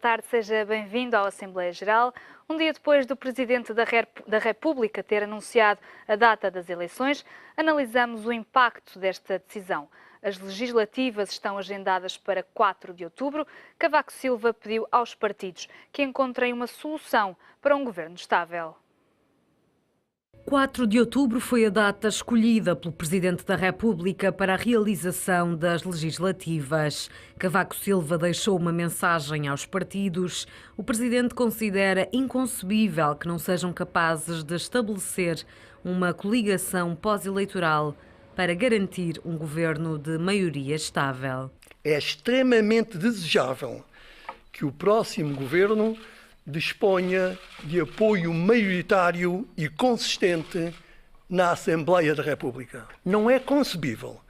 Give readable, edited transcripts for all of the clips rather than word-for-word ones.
tarde, seja bem-vindo à Assembleia Geral. Um dia depois do Presidente da República ter anunciado a data das eleições, analisamos o impacto desta decisão. As legislativas estão agendadas para 4 de outubro. Cavaco Silva pediu aos partidos que encontrem uma solução para um governo estável. 4 de outubro foi a data escolhida pelo Presidente da República para a realização das legislativas. Cavaco Silva deixou uma mensagem aos partidos. O Presidente considera inconcebível que não sejam capazes de estabelecer uma coligação pós-eleitoral para garantir um governo de maioria estável. É extremamente desejável que o próximo governo disponha de apoio maioritário e consistente na Assembleia da República. Não é concebível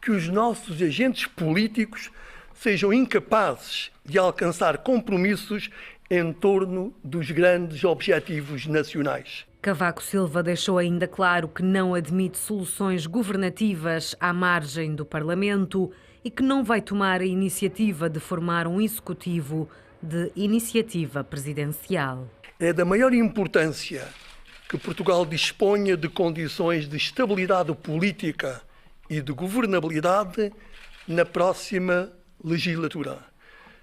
que os nossos agentes políticos sejam incapazes de alcançar compromissos em torno dos grandes objetivos nacionais. Cavaco Silva deixou ainda claro que não admite soluções governativas à margem do Parlamento e que não vai tomar a iniciativa de formar um executivo de iniciativa presidencial. É da maior importância que Portugal disponha de condições de estabilidade política e de governabilidade na próxima legislatura.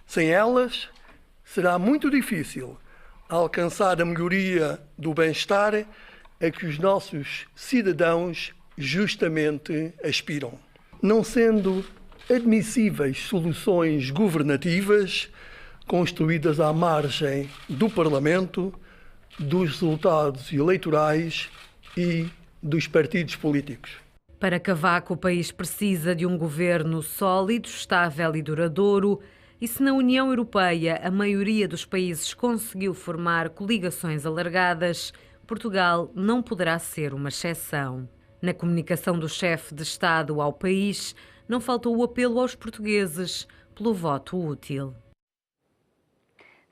Sem elas, será muito difícil alcançar a melhoria do bem-estar a que os nossos cidadãos justamente aspiram. Não sendo admissíveis soluções governativas construídas à margem do Parlamento, dos resultados eleitorais e dos partidos políticos. Para Cavaco, o país precisa de um governo sólido, estável e duradouro. E se na União Europeia a maioria dos países conseguiu formar coligações alargadas, Portugal não poderá ser uma exceção. Na comunicação do chefe de Estado ao país, não faltou o apelo aos portugueses pelo voto útil.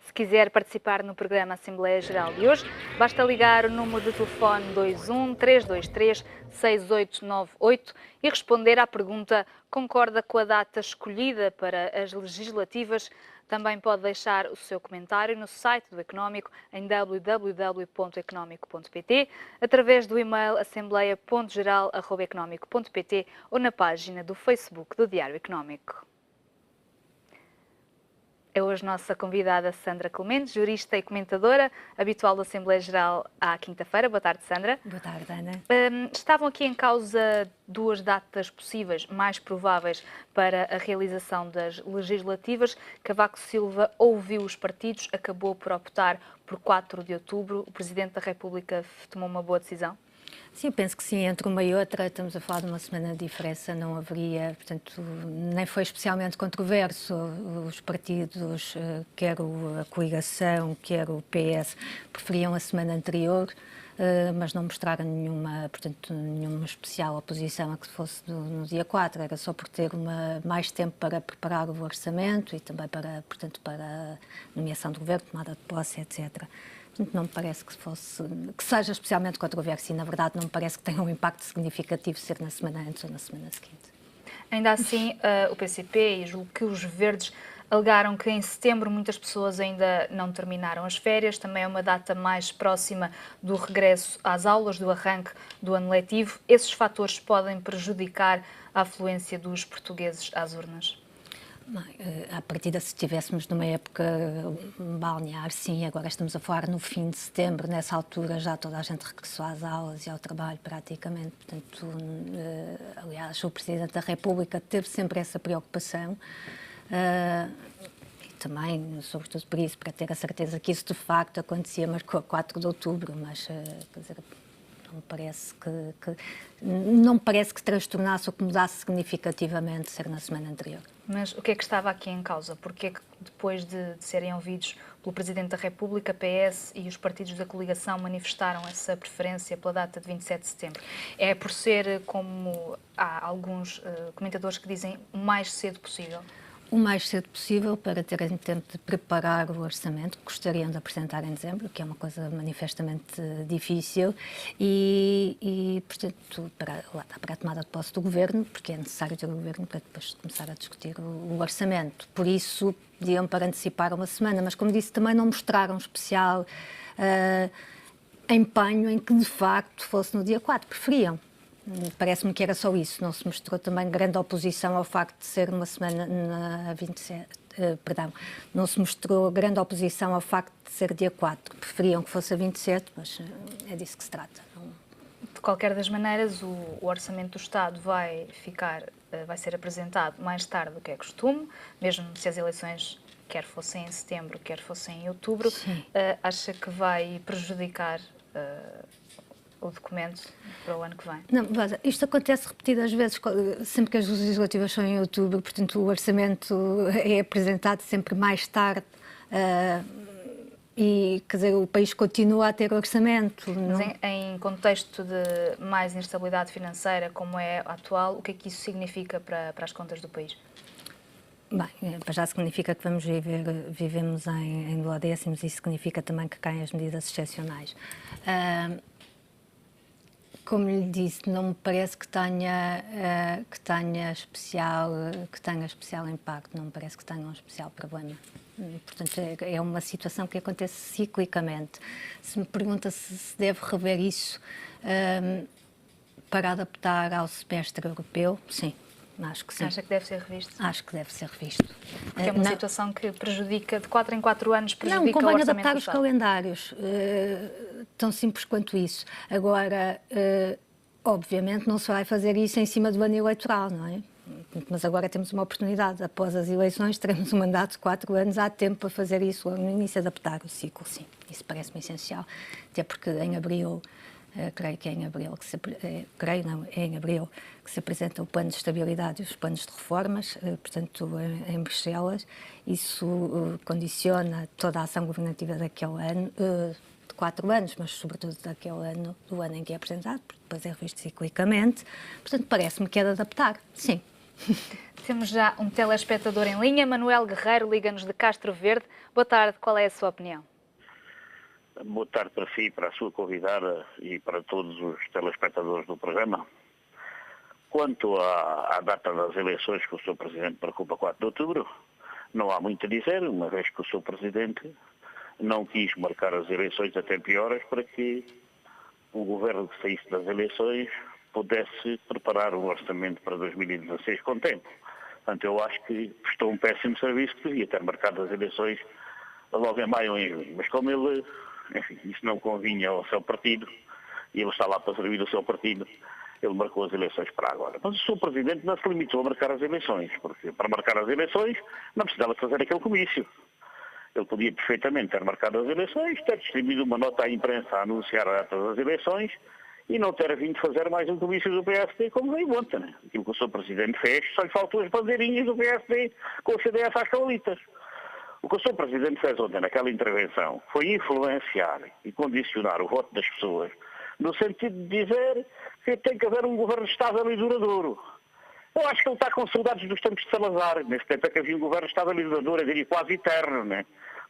Se quiser participar no programa Assembleia Geral de hoje, basta ligar o número de telefone 21 323 6898 e responder à pergunta: concorda com a data escolhida para as legislativas? Também pode deixar o seu comentário no site do Económico em www.económico.pt, através do e-mail assembleia.geral@económico.pt ou na página do Facebook do Diário Económico. É hoje nossa convidada Sandra Clemente, jurista e comentadora, habitual da Assembleia Geral à quinta-feira. Boa tarde, Sandra. Boa tarde, Ana. Estavam aqui em causa duas datas possíveis, mais prováveis, para a realização das legislativas. Cavaco Silva ouviu os partidos, acabou por optar por 4 de outubro. O Presidente da República tomou uma boa decisão? Sim, eu penso que sim, entre uma e outra estamos a falar de uma semana de diferença, não haveria, portanto, nem foi especialmente controverso. Os partidos, quer a coligação, quer o PS, preferiam a semana anterior, mas não mostraram nenhuma especial oposição a que fosse no dia 4, era só por ter mais tempo para preparar o orçamento e também para a nomeação do governo, tomada de posse, etc. Não me parece que seja especialmente controverso e, na verdade, não me parece que tenha um impacto significativo ser na semana antes ou na semana seguinte. Ainda assim, o PCP e julgo que os Verdes alegaram que em setembro muitas pessoas ainda não terminaram as férias. Também é uma data mais próxima do regresso às aulas, do arranque do ano letivo. Esses fatores podem prejudicar a afluência dos portugueses às urnas? À partida, se estivéssemos numa época balnear, sim, agora estamos a falar no fim de setembro, nessa altura já toda a gente regressou às aulas e ao trabalho praticamente, portanto, aliás, o Presidente da República teve sempre essa preocupação e também, sobretudo por isso, para ter a certeza que isso de facto acontecia, marcou a 4 de outubro, mas, quer dizer, não me parece que transtornasse ou que mudasse significativamente ser na semana anterior. Mas o que é que estava aqui em causa? Porque é que depois de serem ouvidos pelo Presidente da República, PS e os partidos da coligação manifestaram essa preferência pela data de 27 de setembro? É por ser, como há alguns comentadores que dizem, o mais cedo possível? o mais cedo possível para terem tempo de preparar o orçamento que gostariam de apresentar em dezembro, que é uma coisa manifestamente difícil, e portanto, para a tomada de posse do Governo, porque é necessário ter o Governo para depois começar a discutir o orçamento. Por isso, pediam para antecipar uma semana, mas como disse, também não mostraram especial empenho em que de facto fosse no dia 4, preferiam. Parece-me que era só isso, não se mostrou também grande oposição ao facto de ser uma semana na 27, não se mostrou grande oposição ao facto de ser dia 4, preferiam que fosse a 27, mas é disso que se trata. De qualquer das maneiras, o Orçamento do Estado vai ser apresentado mais tarde do que é costume, mesmo se as eleições quer fossem em setembro, quer fossem em outubro. Acha que vai prejudicar o documento para o ano que vem? Não, isto acontece repetidas vezes, sempre que as legislativas são em outubro, portanto o orçamento é apresentado sempre mais tarde e, quer dizer, o país continua a ter orçamento. Mas em contexto de mais instabilidade financeira como é atual, o que é que isso significa para as contas do país? Bem, já significa que vivemos em duodécimos e significa também que caem as medidas excepcionais. Como lhe disse, não me parece que tenha especial impacto, não me parece que tenha um especial problema. Portanto, é uma situação que acontece ciclicamente. Se me pergunta se deve rever isso para adaptar ao semestre europeu, sim. Acho que sim. Acha que deve ser revisto? Acho que deve ser revisto. Porque é uma situação que prejudica, de 4 em 4 anos, prejudica o orçamento. Não, convém adaptar os calendários, tão simples quanto isso. Agora, obviamente não se vai fazer isso em cima do ano eleitoral, não é? Mas agora temos uma oportunidade, após as eleições teremos um mandato de 4 anos, há tempo para fazer isso, no início adaptar o ciclo, sim. Isso parece-me essencial, até porque em abril... creio que é em abril que se apresenta o plano de estabilidade e os planos de reformas, portanto, em Bruxelas. Isso condiciona toda a ação governativa daquele ano, de 4 anos, mas sobretudo daquele ano, do ano em que é apresentado, porque depois é revisto ciclicamente. Portanto, parece-me que é de adaptar, sim. Temos já um telespectador em linha. Manuel Guerreiro liga-nos de Castro Verde. Boa tarde, qual é a sua opinião? Boa tarde para si, para a sua convidada e para todos os telespectadores do programa. Quanto à data das eleições que o Sr. Presidente preocupa 4 de outubro, não há muito a dizer, uma vez que o Sr. Presidente não quis marcar as eleições a tempo e horas para que o Governo que saísse das eleições pudesse preparar um orçamento para 2016 com tempo. Portanto, eu acho que prestou um péssimo serviço, que devia ter marcado as eleições logo em maio ou em junho. Mas como ele... Enfim, isso não convinha ao seu partido, e ele está lá para servir o seu partido, ele marcou as eleições para agora. Mas o Sr. Presidente não se limitou a marcar as eleições, porque para marcar as eleições não precisava fazer aquele comício. Ele podia perfeitamente ter marcado as eleições, ter distribuído uma nota à imprensa a anunciar a data das eleições e não ter vindo fazer mais um comício do PSD como veio ontem. Né? Aquilo que o Sr. Presidente fez, só lhe faltou as bandeirinhas do PSD com o CDS às cavalitas. O que o Sr. Presidente fez ontem naquela intervenção foi influenciar e condicionar o voto das pessoas no sentido de dizer que tem que haver um governo estável e duradouro. Eu acho que ele está com saudades dos tempos de Salazar. Nesse tempo é que havia um governo estável e duradouro, eu diria quase eterno, né?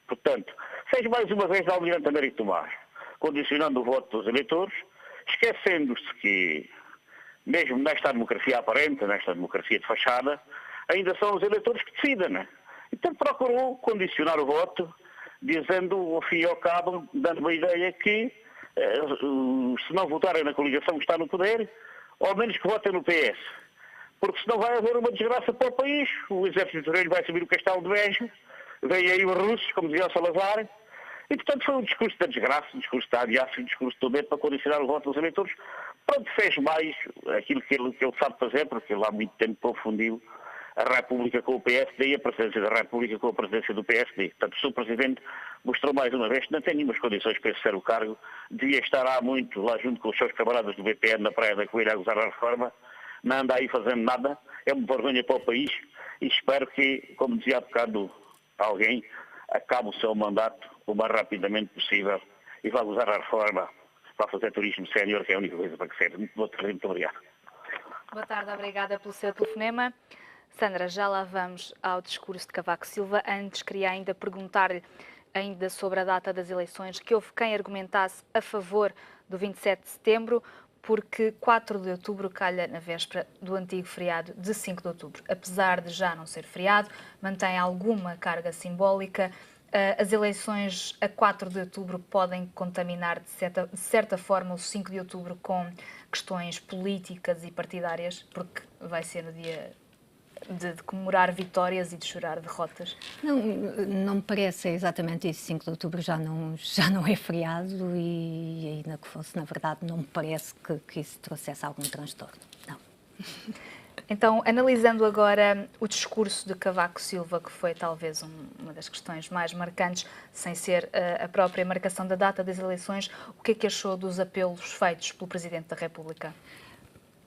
Portanto, fez mais uma vez a Almirante Américo Tomás, condicionando o voto dos eleitores, esquecendo-se que, mesmo nesta democracia aparente, nesta democracia de fachada, ainda são os eleitores que decidem, né? Então procurou condicionar o voto, dizendo, ao fim e ao cabo, dando uma ideia que, se não votarem na coligação que está no poder, ao menos que votem no PS. Porque senão vai haver uma desgraça para o país. O exército vermelho vai subir o castelo de Beja, vem aí os russos, como dizia o Salazar, e portanto foi um discurso da desgraça, um discurso da ameaça, um discurso do medo para condicionar o voto dos eleitores. Pronto, fez mais aquilo que ele sabe fazer, porque ele há muito tempo confundiu a República com o PSD e a presidência da República com a presidência do PSD. Portanto, o Sr. Presidente mostrou mais uma vez que não tem nenhumas condições para exercer o cargo, devia estar há muito lá junto com os seus camaradas do BPN na Praia da Coelha a gozar a reforma, não anda aí fazendo nada, é uma vergonha para o país e espero que, como dizia há bocado alguém, acabe o seu mandato o mais rapidamente possível e vá gozar a reforma para fazer turismo sénior, que é a única coisa para que serve. Muito boa tarde, muito obrigado. Boa tarde, obrigada pelo seu telefonema. Sandra, já lá vamos ao discurso de Cavaco Silva. Antes, queria ainda perguntar-lhe ainda sobre a data das eleições, que houve quem argumentasse a favor do 27 de setembro, porque 4 de outubro calha na véspera do antigo feriado de 5 de outubro. Apesar de já não ser feriado, mantém alguma carga simbólica. As eleições a 4 de outubro podem contaminar, de certa forma, o 5 de outubro com questões políticas e partidárias, porque vai ser no dia de comemorar vitórias e de chorar derrotas? Não me parece exatamente isso. 5 de outubro já não é feriado e ainda que fosse, na verdade, não me parece que isso trouxesse algum transtorno. Não. Então, analisando agora o discurso de Cavaco Silva, que foi talvez uma das questões mais marcantes, sem ser a própria marcação da data das eleições, o que é que achou dos apelos feitos pelo Presidente da República?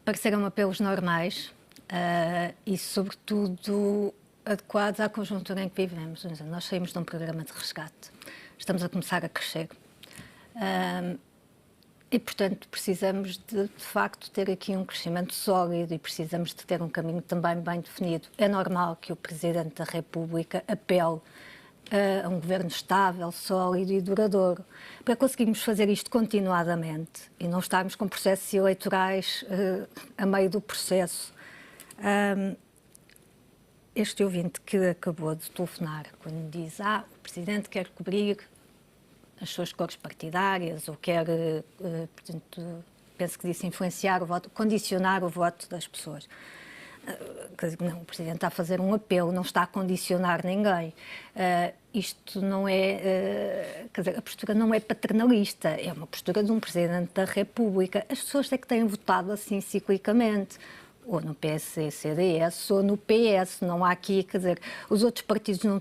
Pareceram apelos normais e, sobretudo, adequados à conjuntura em que vivemos. Nós saímos de um programa de resgate, estamos a começar a crescer. E, portanto, precisamos de facto, ter aqui um crescimento sólido e precisamos de ter um caminho também bem definido. É normal que o Presidente da República apele a um governo estável, sólido e duradouro. Para conseguirmos fazer isto continuadamente e não estarmos com processos eleitorais a meio do processo, este ouvinte que acabou de telefonar, quando diz o Presidente quer cobrir as suas cores partidárias ou quer, portanto, penso que disse influenciar o voto, condicionar o voto das pessoas. Não, o Presidente está a fazer um apelo, não está a condicionar ninguém. Isto não é, quer dizer, a postura não é paternalista, é uma postura de um Presidente da República. As pessoas é que têm votado assim ciclicamente, ou no PSD, CDS, ou no PS. Não há aqui, quer dizer, os outros partidos não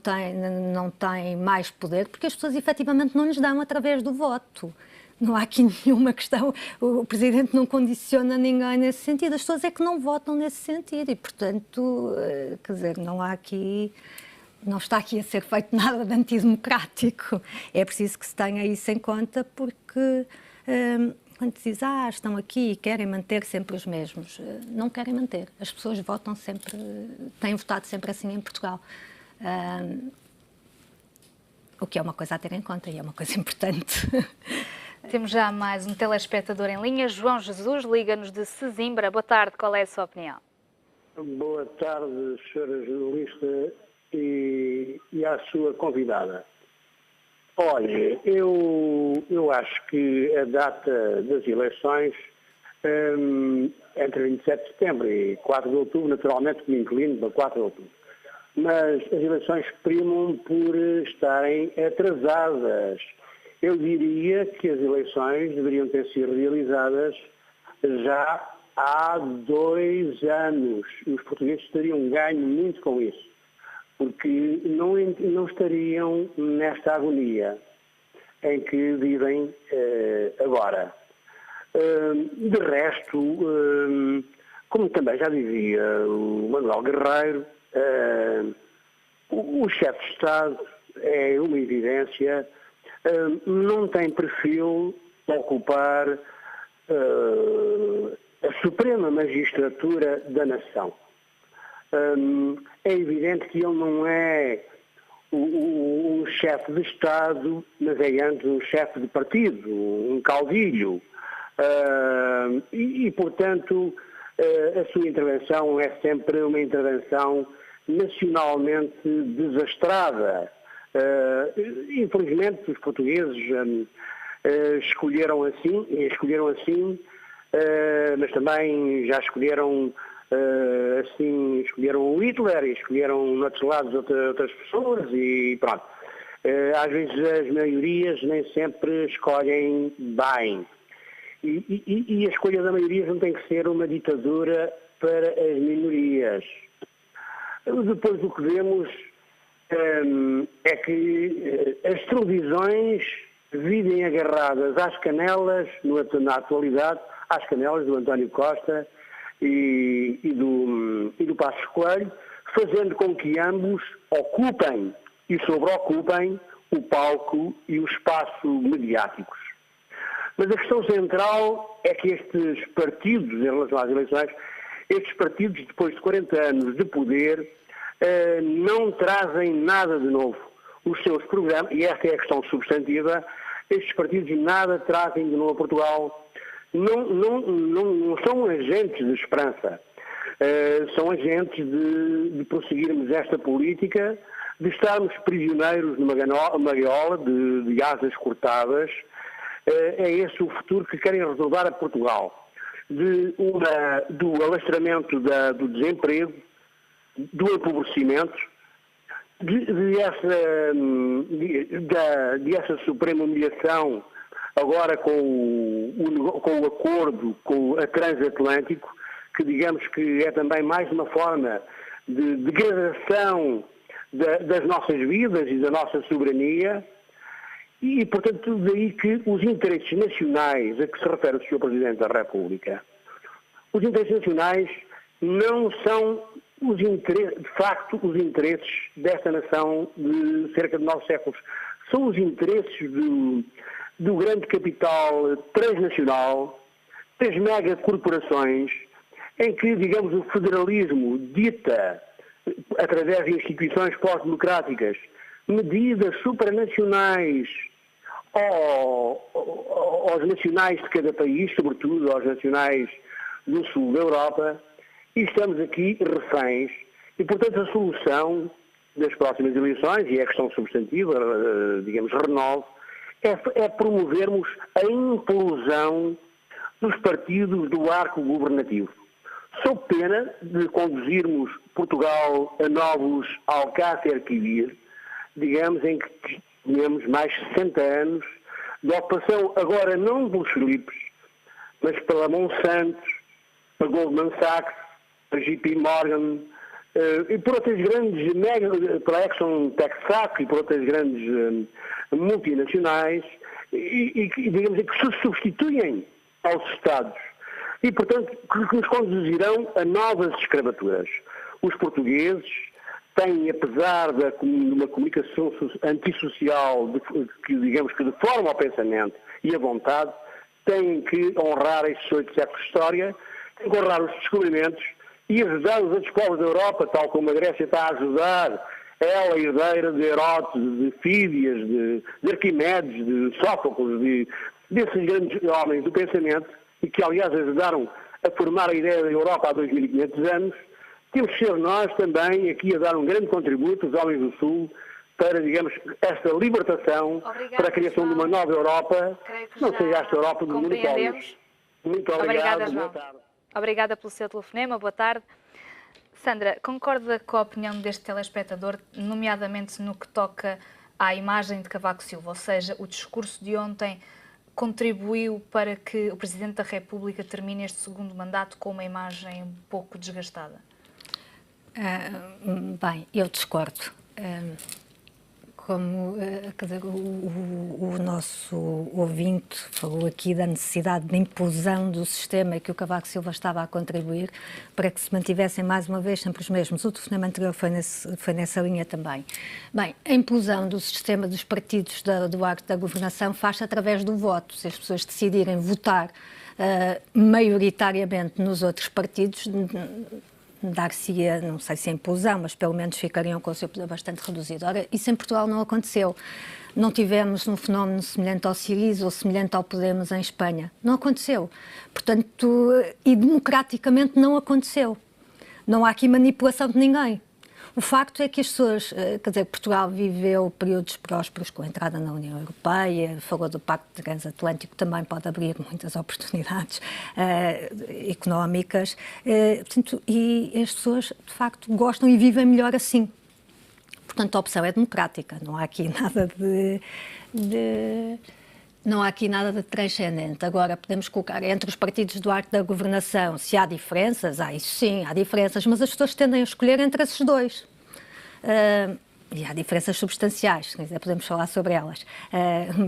têm mais poder porque as pessoas efetivamente não lhes dão através do voto. Não há aqui nenhuma questão, o Presidente não condiciona ninguém nesse sentido, as pessoas é que não votam nesse sentido e, portanto, quer dizer, não está aqui a ser feito nada de antidemocrático. É preciso que se tenha isso em conta porque quando se diz, estão aqui e querem manter sempre os mesmos, não querem manter. As pessoas votam sempre, têm votado sempre assim em Portugal. O que é uma coisa a ter em conta e é uma coisa importante. Temos já mais um telespectador em linha. João Jesus, liga-nos de Sesimbra. Boa tarde, qual é a sua opinião? Boa tarde, senhora jornalista e à sua convidada. Olha, eu acho que a data das eleições, entre 27 de setembro e 4 de outubro, naturalmente me inclino para 4 de outubro, mas as eleições primam por estarem atrasadas. Eu diria que as eleições deveriam ter sido realizadas já há 2 anos. Os portugueses teriam ganho muito com isso, porque não estariam nesta agonia em que vivem agora. De resto, como também já dizia o Manuel Guerreiro, o chefe de Estado é uma evidência, não tem perfil para ocupar a suprema magistratura da nação. É evidente que ele não é um chefe de Estado, mas é antes um chefe de partido, um caudilho. Portanto, a sua intervenção é sempre uma intervenção nacionalmente desastrada. Infelizmente, os portugueses escolheram assim, mas também já escolheram escolheram o Hitler e escolheram noutros lados outras pessoas e pronto. Às vezes as maiorias nem sempre escolhem bem. E a escolha da maioria não tem que ser uma ditadura para as minorias. Depois o que vemos é que as televisões vivem agarradas às canelas, na atualidade, às canelas do António Costa e do Passos Coelho, fazendo com que ambos ocupem e sobreocupem o palco e o espaço mediáticos. Mas a questão central é que estes partidos, em relação às eleições, Estes partidos, depois de 40 anos de poder, não trazem nada de novo. Os seus programas, e esta é a questão substantiva, estes partidos nada trazem de novo a Portugal. Não são agentes de esperança. São agentes de prosseguirmos esta política, de estarmos prisioneiros numa gaiola de asas cortadas. É esse o futuro que querem resolver a Portugal. Do alastramento do desemprego, do empobrecimento, dessa suprema humilhação, agora com o acordo com a Transatlântico, que digamos que é também mais uma forma de degradação das nossas vidas e da nossa soberania, e, portanto, daí que os interesses nacionais a que se refere o Sr. Presidente da República, os interesses nacionais não são, de facto, os interesses desta nação de cerca de 9 séculos. São os interesses do grande capital transnacional, das megacorporações, em que, digamos, o federalismo dita, através de instituições pós-democráticas, medidas supranacionais aos nacionais de cada país, sobretudo aos nacionais do sul da Europa, e estamos aqui reféns. E, portanto, a solução das próximas eleições, e é a questão substantiva, digamos, renove, é promovermos a implosão dos partidos do arco governativo. Sob pena de conduzirmos Portugal a novos Alcácer-Quibir, digamos, em que tínhamos mais de 60 anos de ocupação, agora não pelos Filipes, mas pela Monsanto, a Goldman Sachs, a JP Morgan, e por outras grandes, pela Exxon Texaco e por outras grandes multinacionais, e digamos, que se substituem aos Estados. E, portanto, que nos conduzirão a novas escravaturas. Os portugueses têm, apesar de uma comunicação antissocial que, digamos, que deforma o pensamento e a vontade, têm que honrar estes 8 séculos de história, têm que honrar os descobrimentos e ajudar os outros povos da Europa, tal como a Grécia está a ajudar, ela, herdeira de Heródoto, de Fídias, de Arquimedes, de Sófocles, desses grandes homens do pensamento, e que, aliás, ajudaram a formar a ideia da Europa há 2500 anos, temos que ser nós também aqui a dar um grande contributo, os homens do Sul, para, digamos, esta libertação, para a criação de uma nova Europa, não seja esta Europa do mundo. Muito obrigado, boa tarde. Obrigada pelo seu telefonema, boa tarde. Sandra, concorda com a opinião deste telespectador, nomeadamente no que toca à imagem de Cavaco Silva, ou seja, o discurso de ontem contribuiu para que o Presidente da República termine este segundo mandato com uma imagem um pouco desgastada? Bem, eu discordo. Quer dizer, o nosso ouvinte falou aqui da necessidade de implosão do sistema que o Cavaco Silva estava a contribuir para que se mantivessem mais uma vez sempre os mesmos. O telefonema anterior foi nessa linha também. Bem, a implosão do sistema dos partidos do arco da governação faz-se através do voto. Se as pessoas decidirem votar maioritariamente nos outros partidos, dar-se-ia, não sei se a implosão, mas pelo menos ficariam com o seu poder bastante reduzido. Ora, isso em Portugal não aconteceu. Não tivemos um fenómeno semelhante ao Syriza ou semelhante ao Podemos em Espanha. Não aconteceu. Portanto, e democraticamente não aconteceu. Não há aqui manipulação de ninguém. O facto é que as pessoas, quer dizer, Portugal viveu períodos prósperos com a entrada na União Europeia, falou do Pacto Transatlântico, também pode abrir muitas oportunidades económicas, portanto, e as pessoas, de facto, gostam e vivem melhor assim. Portanto, a opção é democrática, não há aqui nada não há aqui nada de transcendente. Agora, podemos colocar entre os partidos do arco da governação, se há diferenças, isso sim, há diferenças, mas as pessoas tendem a escolher entre esses dois. E há diferenças substanciais, quer dizer, podemos falar sobre elas.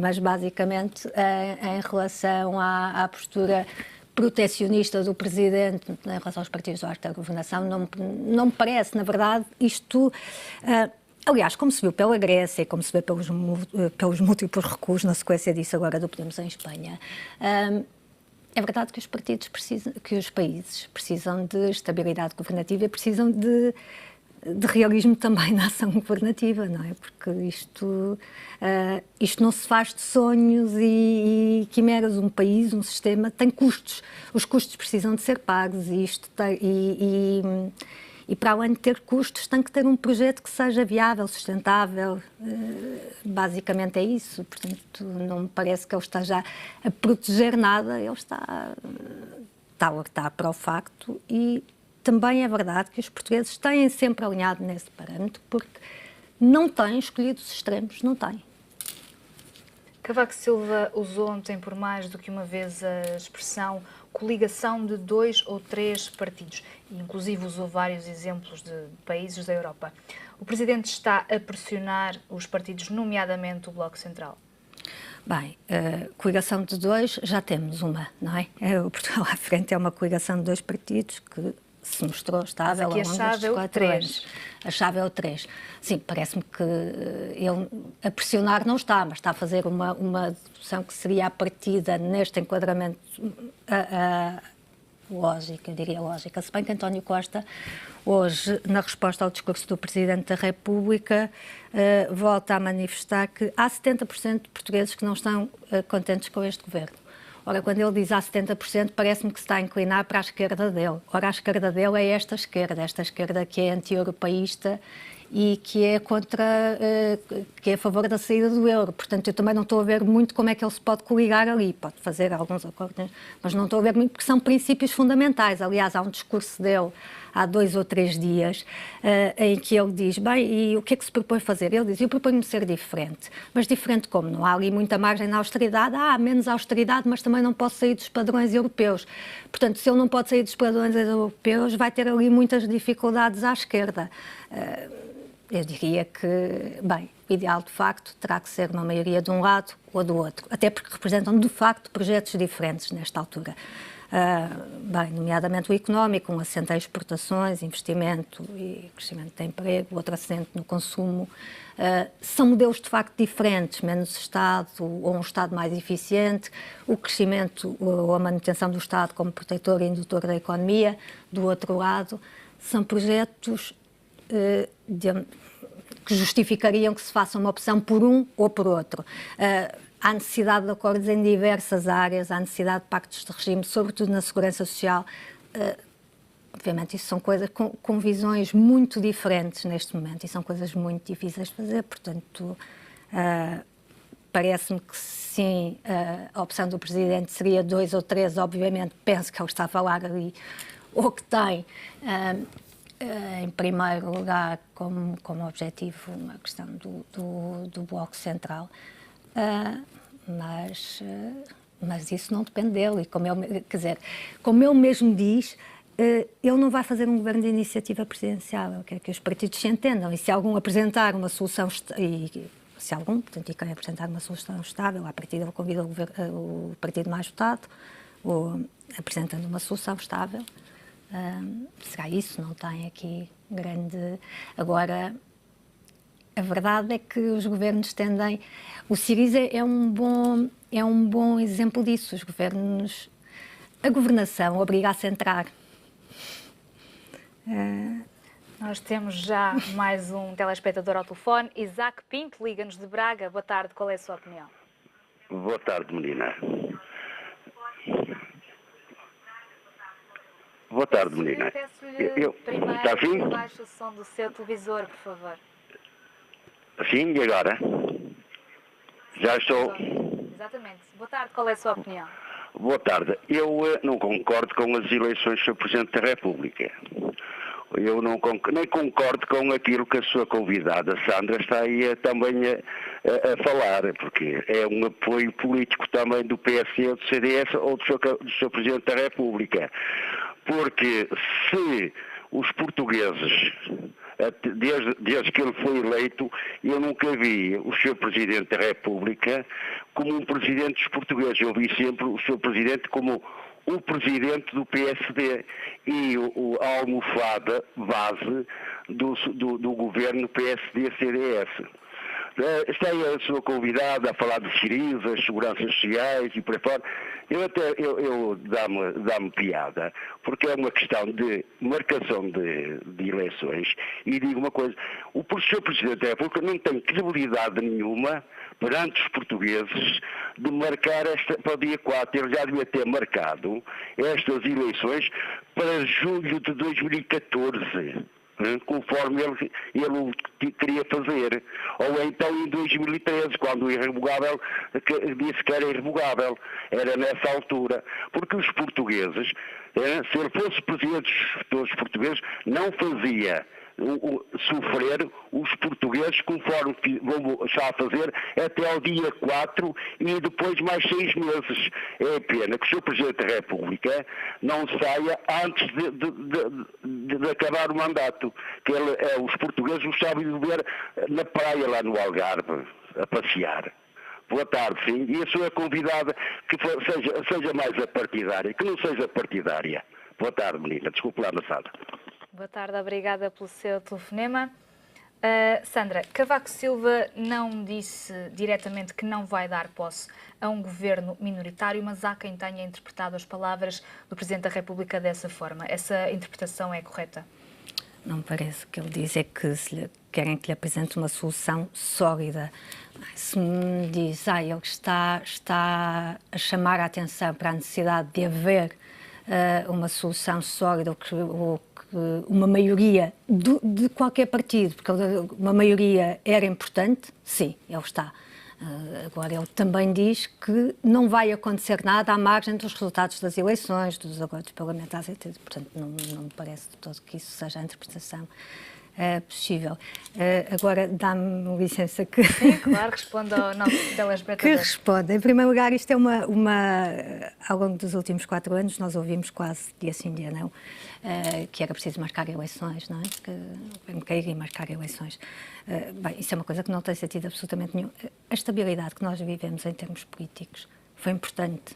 Mas, basicamente, em relação à postura protecionista do Presidente em relação aos partidos do arco da governação, não me parece, na verdade, isto... Aliás, como se viu pela Grécia e como se vê pelos múltiplos recuos na sequência disso agora do Podemos em Espanha, É verdade que os países precisam de estabilidade governativa e precisam de realismo também na ação governativa, não é? Porque isto não se faz de sonhos e quimeras. Um país, um sistema, tem custos. Os custos precisam de ser pagos e para além de ter custos, tem que ter um projeto que seja viável, sustentável. Basicamente é isso. Portanto, não me parece que ele esteja a proteger nada, ele está a alertar para o facto e também é verdade que os portugueses têm sempre alinhado nesse parâmetro porque não têm escolhido os extremos, não têm. Cavaco Silva usou ontem por mais do que uma vez a expressão coligação de 2 ou 3 partidos. Inclusive usou vários exemplos de países da Europa. O Presidente está a pressionar os partidos, nomeadamente o Bloco Central? Bem, coligação de 2 já temos uma, não é? O Portugal à Frente é uma coligação de 2 partidos que se mostrou estável ao longo destes 4 anos. A chave é o 3. Sim, parece-me que ele a pressionar não está, mas está a fazer uma dedução que seria a partida neste enquadramento lógica, eu diria lógica. Se bem que António Costa, hoje, na resposta ao discurso do Presidente da República, volta a manifestar que há 70% de portugueses que não estão contentes com este governo. Ora, quando ele diz há 70%, parece-me que se está a inclinar para a esquerda dele. Ora, a esquerda dele é esta esquerda que é anti-europeísta e que é que é a favor da saída do euro. Portanto, eu também não estou a ver muito como é que ele se pode coligar ali. Pode fazer alguns acordos, mas não estou a ver muito porque são princípios fundamentais. Aliás, há um discurso dele há 2 ou 3 dias em que ele diz, bem, e o que é que se propõe fazer? Ele diz, eu proponho-me ser diferente. Mas diferente como? Não há ali muita margem na austeridade? Há menos austeridade, mas também não posso sair dos padrões europeus. Portanto, se ele não pode sair dos padrões europeus, vai ter ali muitas dificuldades à esquerda. Eu diria que, bem, o ideal de facto terá que ser uma maioria de um lado ou do outro, até porque representam de facto projetos diferentes nesta altura. Bem, nomeadamente o económico, um assento a exportações, investimento e crescimento de emprego, outro assento no consumo. São modelos de facto diferentes, menos Estado ou um Estado mais eficiente, o crescimento ou a manutenção do Estado como protetor e indutor da economia, do outro lado, são projetos que justificariam que se faça uma opção por um ou por outro. Há necessidade de acordos em diversas áreas, há necessidade de pactos de regime, sobretudo na segurança social. Obviamente, isso são coisas com visões muito diferentes neste momento e são coisas muito difíceis de fazer, portanto, parece-me que sim, a opção do Presidente seria 2 ou 3, obviamente, penso que ele está a falar ali, ou que tem, em primeiro lugar, como objetivo, uma questão do Bloco Central. Mas isso não depende dele. E como ele mesmo diz, ele não vai fazer um governo de iniciativa presidencial. Ele quer que os partidos se entendam. E se algum apresentar uma solução, portanto, quem apresentar uma solução estável, à partida ele convida o partido mais votado, ou apresentando uma solução estável, será isso, não tem aqui grande... Agora, a verdade é que os governos tendem... O Syriza é um bom exemplo disso. Os governos... A governação obriga a centrar. Nós temos já mais um telespectador ao telefone. Isaac Pinto, liga-nos de Braga. Boa tarde, qual é a sua opinião? Boa tarde, menina. Boa tarde, menina. Peço-lhe primeiro está assim? que baixe o som do seu televisor, por favor. Sim, e agora? Já estou... Exatamente. Boa tarde, qual é a sua opinião? Boa tarde. Eu não concordo com as eleições do Presidente da República. Eu nem concordo com aquilo que a sua convidada, Sandra, está aí também a falar, porque é um apoio político também do PSD, ou do CDS ou do seu Presidente da República. Porque se os portugueses, desde que ele foi eleito, eu nunca vi o Sr. Presidente da República como um Presidente dos portugueses. Eu vi sempre o Sr. Presidente como o Presidente do PSD e a almofada base do governo PSD-CDS. Tem a sua convidada a falar de xerizas, seguranças sociais e por aí fora. Eu dá-me piada, porque é uma questão de marcação de eleições. E digo uma coisa, o Sr. Presidente da República não tem credibilidade nenhuma perante os portugueses de marcar para o dia 4. Ele já devia ter marcado estas eleições para julho de 2014. Conforme ele queria fazer, ou então em 2013, quando o irrevogável disse que era irrevogável, era nessa altura, porque os portugueses, se ele fosse presidente de todos os portugueses, não fazia sofrer os portugueses conforme vão já a fazer até ao dia 4 e depois mais 6 meses. É pena que o Sr. Presidente da República não saia antes de acabar o mandato, que os portugueses gostavam de ver na praia lá no Algarve, a passear. Boa tarde, sim. E a sua convidada que seja mais apartidária, que não seja partidária. Boa tarde, menina. Desculpe lá, amassada. Boa tarde, obrigada pelo seu telefonema. Sandra, Cavaco Silva não disse diretamente que não vai dar posse a um governo minoritário, mas há quem tenha interpretado as palavras do Presidente da República dessa forma. Essa interpretação é correta? Não me parece. O que ele diz é que querem que lhe apresente uma solução sólida. Se me diz, ele está a chamar a atenção para a necessidade de haver uma solução sólida ou que uma maioria de qualquer partido, porque uma maioria era importante, sim, ele está. Agora, ele também diz que não vai acontecer nada à margem dos resultados das eleições, dos acordos parlamentares, etc. Portanto, não me parece de todo que isso seja a interpretação possível. Agora, dá-me licença que... Sim, claro, responda ao nosso telespectador. Que responda. Em primeiro lugar, isto é ao longo dos últimos 4 anos, nós ouvimos quase dia sim, dia não, que era preciso marcar eleições, não é? Que o governo cair e marcar eleições. Bem, isso é uma coisa que não tem sentido absolutamente nenhum. A estabilidade que nós vivemos em termos políticos foi importante.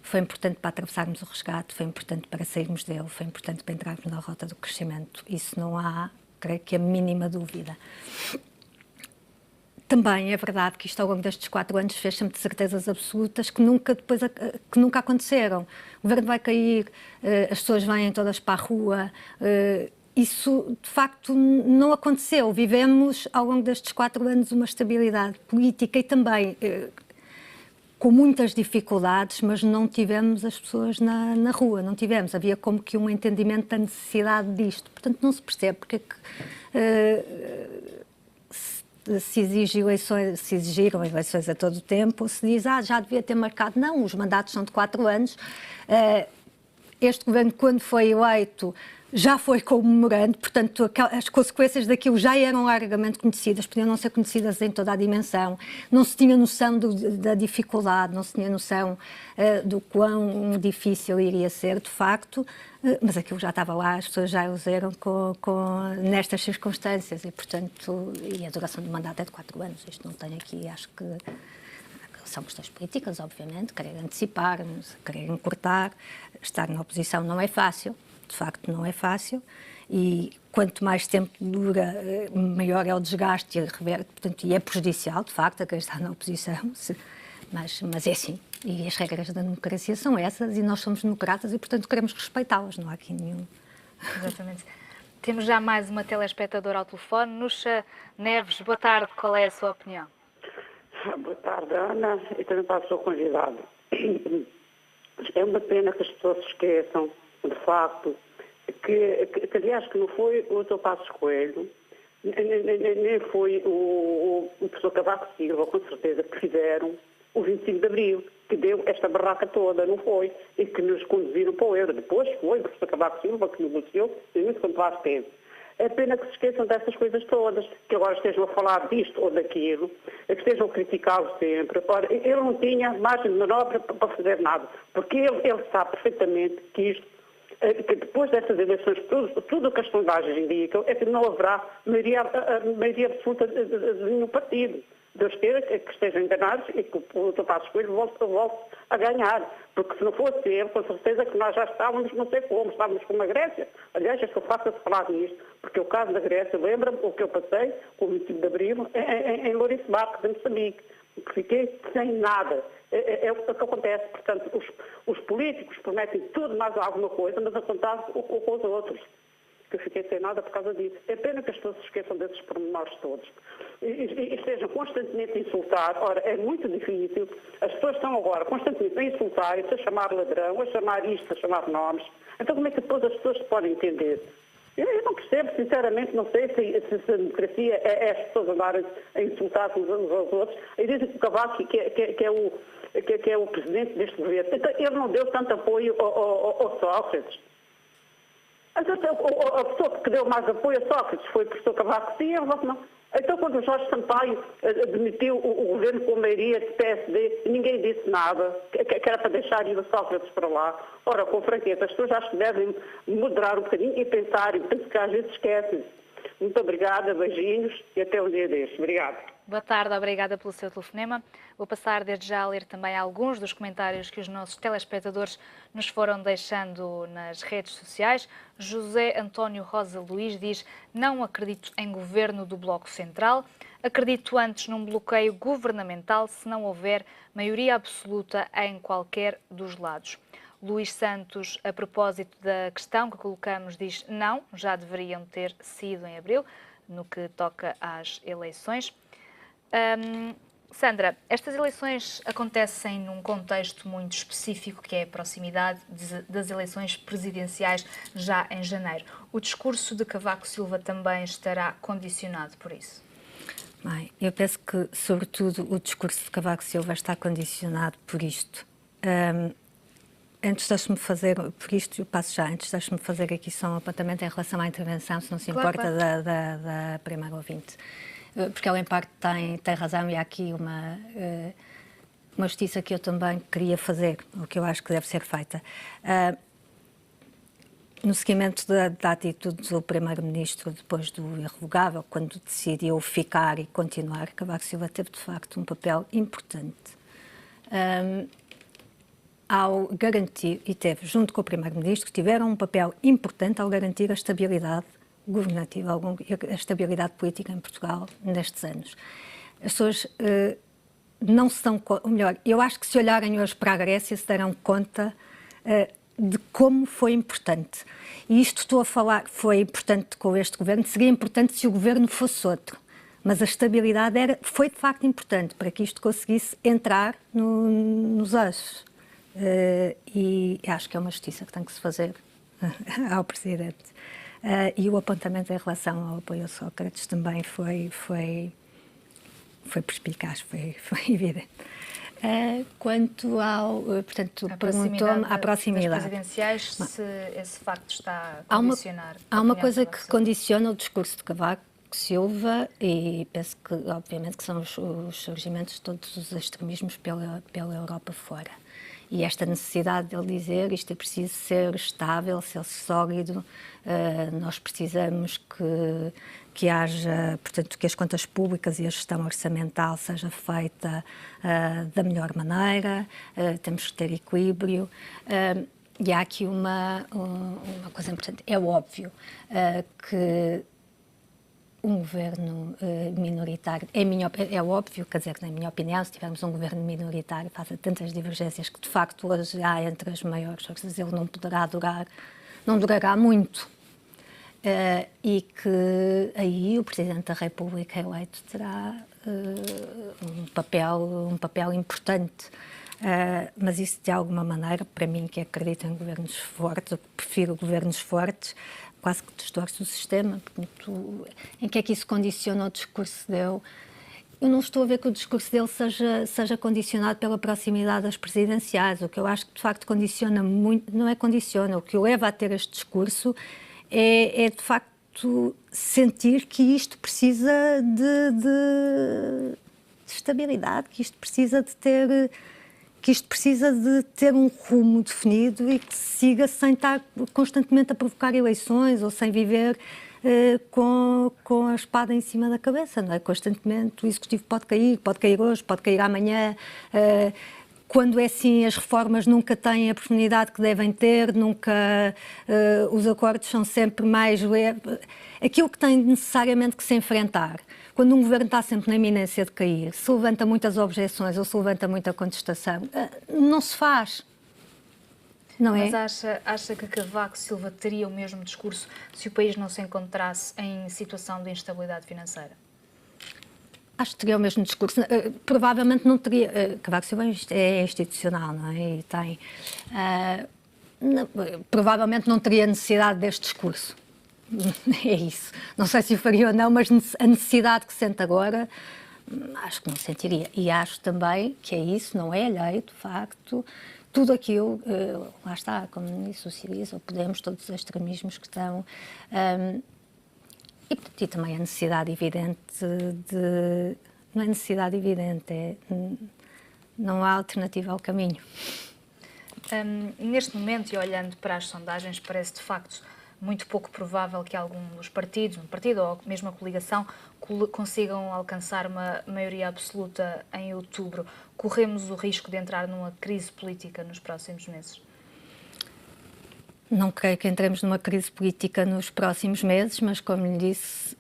Foi importante para atravessarmos o resgate, foi importante para sairmos dele, foi importante para entrarmos na rota do crescimento. Isso não há, creio que, a mínima dúvida. Também é verdade que isto ao longo destes 4 anos fez sempre de certezas absolutas que nunca aconteceram. O governo vai cair, as pessoas vêm todas para a rua. Isso, de facto, não aconteceu. Vivemos ao longo destes 4 anos uma estabilidade política e também com muitas dificuldades, mas não tivemos as pessoas na rua, não tivemos. Havia como que um entendimento da necessidade disto. Portanto, não se percebe porque é que se exigiram eleições a todo o tempo, se diz, já devia ter marcado. Não, os mandatos são de 4 anos. Este governo, quando foi eleito, já foi comemorando, portanto, as consequências daquilo já eram largamente conhecidas, podiam não ser conhecidas em toda a dimensão, não se tinha noção da dificuldade, não se tinha noção do quão difícil iria ser, de facto, mas aquilo já estava lá, as pessoas já o usaram nestas circunstâncias e, portanto, e a duração do mandato é de 4 anos, isto não tem aqui, acho que são questões políticas, obviamente, querer antecipar, querer encurtar, estar na oposição não é fácil. De facto, não é fácil e quanto mais tempo dura, maior é o desgaste e é prejudicial, de facto, a quem está na oposição, mas é assim. E as regras da democracia são essas e nós somos democratas e, portanto, queremos respeitá-las, não há aqui nenhum... Exatamente. Temos já mais uma telespectadora ao telefone. Nuxa Neves, boa tarde, qual é a sua opinião? Boa tarde, Ana, e também para a sua convidada. É uma pena que as pessoas se esqueçam, de facto, que aliás, que não foi o Dr. Passos Coelho, nem foi o professor Cavaco Silva, com certeza, que fizeram o 25 de Abril, que deu esta barraca toda, não foi? E que nos conduziram para o euro. Depois foi o professor Cavaco Silva que negociou, e muito quanto lá esteve. É pena que se esqueçam dessas coisas todas, que agora estejam a falar disto ou daquilo, que estejam a criticá-lo sempre. Ora, ele não tinha margem de manobra para fazer nada, porque ele sabe perfeitamente que isto, que depois dessas eleições, tudo o que as sondagens indicam é que não haverá maioria absoluta de nenhum partido. Deus queira que estejam enganados e que o Dr. Passos Coelho volte a ganhar. Porque se não fosse ele, com certeza que nós já estávamos, não sei como, estávamos com a Grécia. Aliás, eu sou fácil de falar nisto, porque o caso da Grécia, lembra-me o que eu passei com o 25 de Abril em Lourenço Marques, em Moçambique, que fiquei sem nada. É o que acontece. Portanto, os políticos prometem tudo mais alguma coisa, mas acontece com os outros. Que eu fiquei sem nada por causa disso. É pena que as pessoas se esqueçam desses pormenores todos. E estejam constantemente a insultar. Ora, é muito difícil. As pessoas estão agora constantemente a insultar, a chamar ladrão, a chamar isto, a chamar nomes. Então como é que depois as pessoas se podem entender? Eu não percebo, sinceramente, não sei se a democracia é as pessoas andarem a insultar uns aos outros. E dizem que o Cavaco, que é o presidente deste governo, então, ele não deu tanto apoio ao Sócrates. A pessoa que deu mais apoio a Sócrates foi o professor Cavaco, sim, não. Então, quando o Jorge Sampaio demitiu o governo com a maioria de PSD, ninguém disse nada, que era para deixar ir o Sócrates para lá. Ora, com franqueza, as pessoas acho que devem moderar um bocadinho e pensarem, penso que às vezes esquecem. Muito obrigada, beijinhos e até um dia deste. Obrigada. Boa tarde, obrigada pelo seu telefonema. Vou passar desde já a ler também alguns dos comentários que os nossos telespectadores nos foram deixando nas redes sociais. José António Rosa Luís diz: não acredito em governo do Bloco Central, acredito antes num bloqueio governamental se não houver maioria absoluta em qualquer dos lados. Luís Santos, a propósito da questão que colocamos, diz: não, já deveriam ter sido em abril, no que toca às eleições. Sandra, estas eleições acontecem num contexto muito específico, que é a proximidade das eleições presidenciais já em janeiro. O discurso de Cavaco Silva também estará condicionado por isso? Bem, eu penso que, sobretudo, o discurso de Cavaco Silva está condicionado por isto. Antes deixe-me fazer, por isto eu passo já, antes deixe-me fazer aqui só um apontamento em relação à intervenção, se não se importa, claro. Da primeira ouvinte. Porque ela, em parte, tem razão e há aqui uma justiça que eu também queria fazer, o que eu acho que deve ser feita. No seguimento da atitude do Primeiro-Ministro, depois do irrevogável, quando decidiu ficar e continuar, Cavaco Silva teve, de facto, um papel importante ao garantir, e teve, junto com o Primeiro-Ministro, tiveram um papel importante ao garantir a estabilidade governativa, a estabilidade política em Portugal nestes anos. As pessoas não se dão conta, ou melhor, eu acho que se olharem hoje para a Grécia se darão conta de como foi importante. E isto estou a falar, foi importante com este governo, seria importante se o governo fosse outro. Mas a estabilidade foi de facto importante para que isto conseguisse entrar nos eixos. E acho que é uma justiça que tem que se fazer ao Presidente. E o apontamento em relação ao apoio a Sócrates também foi perspicaz, foi evidente. Quanto ao, portanto, perguntou-me à proximidade das presidenciais, se esse facto está a condicionar. Há uma coisa que condiciona o discurso de Cavaco Silva, e penso que, obviamente, que são os surgimentos de todos os extremismos pela Europa fora. E esta necessidade de ele dizer isto é preciso ser estável, ser sólido, nós precisamos que haja, portanto, que as contas públicas e a gestão orçamental seja feita da melhor maneira, temos que ter equilíbrio. E há aqui uma coisa importante, é óbvio que um governo minoritário, é óbvio, quer dizer, que na minha opinião, se tivermos um governo minoritário, faça tantas divergências que de facto hoje há entre as maiores forças, ele não poderá durar, não durará muito. E que aí o Presidente da República eleito terá um papel importante. Mas isso, de alguma maneira, para mim, que acredito em governos fortes, eu prefiro governos fortes, quase que distorce o sistema. Portanto, em que é que isso condiciona o discurso dele? Eu não estou a ver que o discurso dele seja condicionado pela proximidade das presidenciais. O que eu acho que, de facto, condiciona muito, não é condiciona, o que o leva a ter este discurso é de facto, sentir que isto precisa de estabilidade, que isto precisa de ter um rumo definido e que se siga sem estar constantemente a provocar eleições ou sem viver com a espada em cima da cabeça, não é? Constantemente o Executivo pode cair hoje, pode cair amanhã. Quando é assim, as reformas nunca têm a profundidade que devem ter, nunca os acordos são sempre mais aquilo que tem necessariamente que se enfrentar. Quando um governo está sempre na iminência de cair, se levanta muitas objeções ou se levanta muita contestação, não se faz. Não é? Mas acha que Cavaco Silva teria o mesmo discurso se o país não se encontrasse em situação de instabilidade financeira? Acho que teria o mesmo discurso. Provavelmente não teria. Cavaco Silva é institucional, não é? E tem. Provavelmente não teria necessidade deste discurso. É isso. Não sei se o faria ou não, mas a necessidade que sente agora, acho que não sentiria. E acho também que é isso, não é alheio, de facto. Tudo aquilo, lá está, como disse o Siriza, ou Podemos, todos os extremismos que estão. E também a necessidade evidente de... Não é necessidade evidente, não há alternativa ao caminho. Neste momento, e olhando para as sondagens, parece de facto muito pouco provável que algum dos partidos, um partido ou mesmo a coligação, consigam alcançar uma maioria absoluta em outubro. Corremos o risco de entrar numa crise política nos próximos meses? Não creio que entremos numa crise política nos próximos meses, mas, como lhe disse,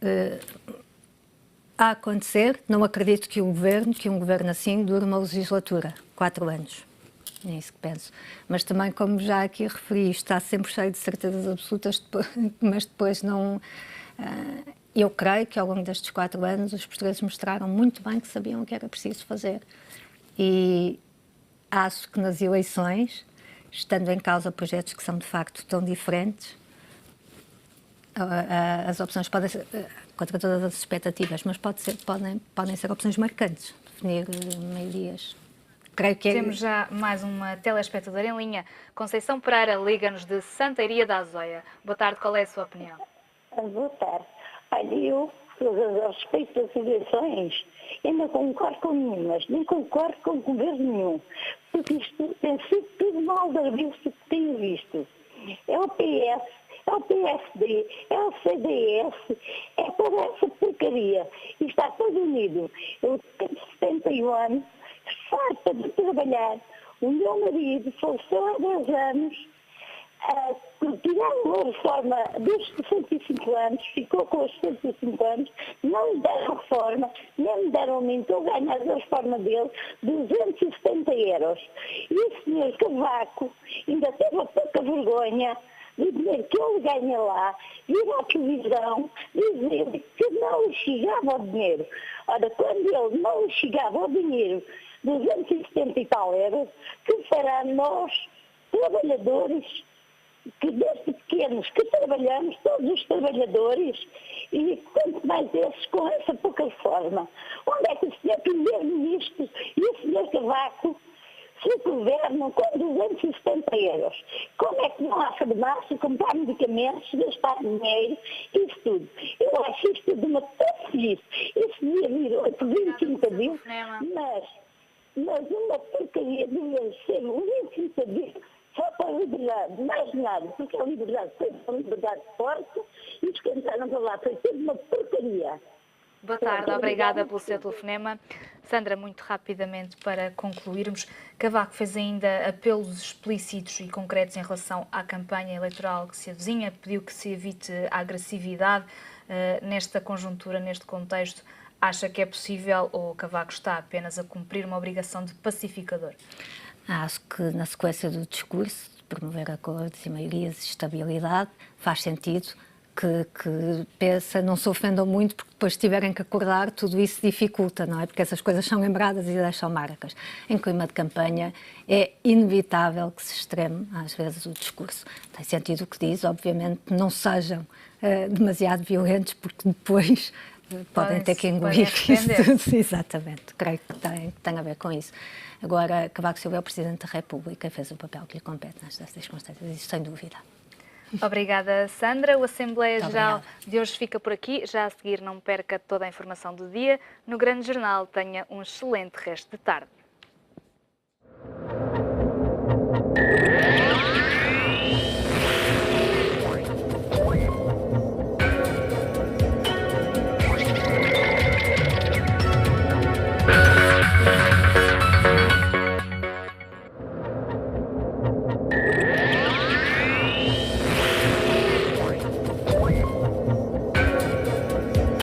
a acontecer, não acredito que um governo assim dure uma legislatura, 4 anos. É isso que penso. Mas também, como já aqui referi, está sempre cheio de certezas absolutas, mas depois não... Eu creio que ao longo destes 4 anos os portugueses mostraram muito bem que sabiam o que era preciso fazer. E acho que nas eleições, estando em causa projetos que são de facto tão diferentes, as opções podem ser, contra todas as expectativas, mas podem ser opções marcantes, definir maiorias. Creio que Temos já mais uma telespectadora em linha. Conceição Pereira liga-nos de Santa Iria da Azóia. Boa tarde, qual é a sua opinião? Boa tarde. Olha, eu, a respeito das eleições, ainda concordo com nenhumas, nem concordo com governo nenhum, porque isto tem sido tudo mal da vista que tenho visto. É o PS, é o PSD, é o CDS, é toda essa porcaria. E está todo unido. Eu tenho 71 anos, farta de trabalhar. O meu marido faleceu há 10 anos, tiraram uma reforma dos 65 anos, ficou com os 65 anos, não lhe deram reforma, nem me deram aumento, eu ganho a reforma dele 270 euros. E o senhor Cavaco ainda teve a pouca vergonha de dizer que ele ganha lá, vir à televisão dizer que não lhe chegava o dinheiro. Ora, quando ele não lhe chegava o dinheiro, 270 e tal euros, que fará nós, trabalhadores, que desde pequenos que trabalhamos, todos os trabalhadores, e quanto mais esses com essa pouca reforma. Onde é que o senhor primeiro-ministro e o senhor Cavaco se governam com 270 euros? Como é que não há farmácia, comprar medicamentos, gastar dinheiro, isso tudo? Eu acho isto de uma tossice. Isso devia vir 25 abril, mas uma porcaria devia ser um 25 abril só para a liberdade, mais nada, porque a liberdade foi uma liberdade forte e os que entraram para lá foi tudo uma porcaria. Boa tarde, obrigada pelo seu telefonema. Sandra, muito rapidamente para concluirmos, Cavaco fez ainda apelos explícitos e concretos em relação à campanha eleitoral que se avizinha, pediu que se evite a agressividade nesta conjuntura, neste contexto. Acha que é possível ou Cavaco está apenas a cumprir uma obrigação de pacificador? Acho que na sequência do discurso, de promover acordos e maiorias e estabilidade, faz sentido que pensa, não se ofendam muito, porque depois tiverem que acordar, tudo isso dificulta, não é? Porque essas coisas são lembradas e deixam marcas. Em clima de campanha é inevitável que se extreme, às vezes, o discurso. Tem sentido o que diz, obviamente, não sejam demasiado violentos, porque depois podem ter que engolir isso tudo. Exatamente, creio que tem a ver com isso. Agora, Cavaco Silva é o Presidente da República e fez o papel que lhe compete nestas circunstâncias, isso sem dúvida. Obrigada, Sandra. O Assembleia Geral de hoje fica por aqui. Já a seguir, não perca toda a informação do dia. No Grande Jornal, tenha um excelente resto de tarde.